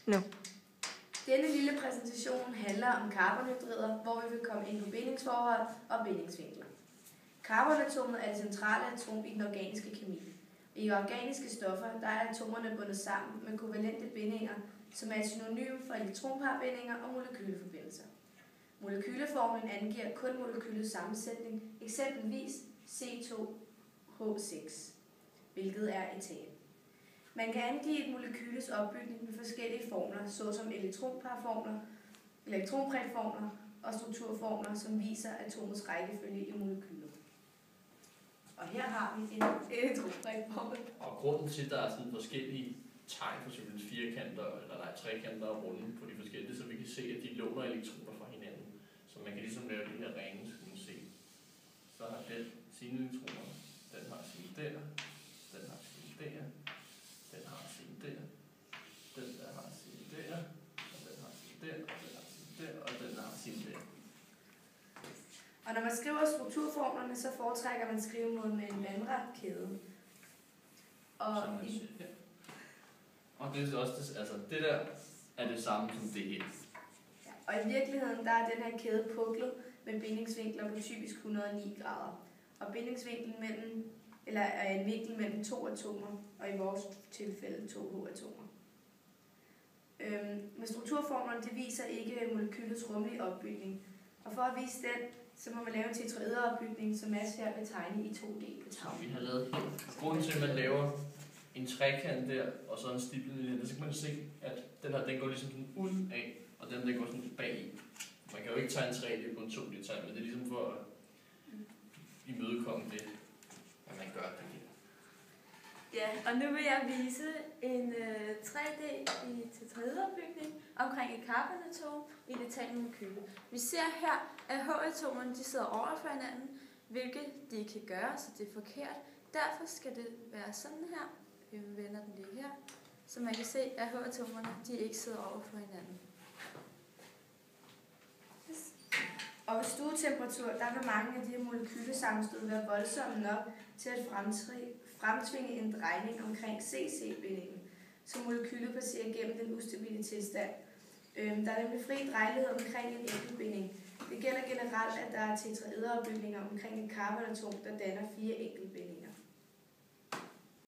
nu. Denne lille præsentation handler om carbonhydrider, hvor vi vil komme ind på bindingsforhold og bindingsvinkler. Carbonatomet er det centrale atom i den organiske kemi. I organiske stoffer der er atomerne bundet sammen med kovalente bindinger, som er et synonym for elektronparbindinger og molekyleforbindelser. Molekyleformlen angiver kun molekylets sammensætning, eksempelvis C2H6, hvilket er etan. Man kan angive et molekyles opbygning med forskellige formler, såsom elektronprægformler og strukturformler, som viser atomets rækkefølge i molekylet. Og her har vi en elektronprægformel. Og grunden til, at der er sådan forskellige tegn, for eksempel firkanter, eller trekanter og runde på de forskellige, så vi kan se, at de låner elektroner fra hinanden. Så man kan ligesom lave det her rene, så man se. Så har den sine elektroner, den har sine der, den har sine der, den har sine der, den der har sine der, og den har sine der, og den har sine der, og den har sine der. Og når man skriver strukturformlerne, så foretrækker man skrivemåden med en vandret kæde. Og det er også det, altså det der er det samme som det her. Ja, og i virkeligheden der er den her kæde puklet med bindingsvinkler på typisk 109 grader. Og bindingsvinklen er en vinkel mellem to atomer, og i vores tilfælde 2 H-atomer. Men strukturformerne det viser ikke molekylets rumlige opbygning. Og for at vise den, så må man lave en tetraederopbygning, som Mads her vil tegne i 2D på tavlen. Vi har lavet her. Grunden til, at man laver en trekant der, og så en stiplet, så kan man se, at den her, den går ligesom sådan ud af, og den går sådan bag i. Man kan jo ikke tegne 3D på en 2D-tegn, men det er ligesom for at imødekomme det, at man gør det her. Ja, og nu vil jeg vise en 3D i tetraederopbygning omkring et carbonatom i et etanmolekyle. Vi ser her, at H-atomerne de sidder over for hinanden, hvilket de kan gøre, så det er forkert. Derfor skal det være sådan her. Vi vender den lige her, så man kan se, at H-atomerne de ikke sidder over for hinanden. Og ved stuetemperatur, der vil mange af de her molekylesammenstød være voldsomme nok til at fremtvinge en drejning omkring CC-bindingen, så molekylet passerer gennem den ustabile tilstand. Der er nemlig fri drejlighed omkring en enkeltbinding. Det gælder generelt, at der er tetraederopbygninger omkring et carbonatom, der danner 4 enkeltbindinger.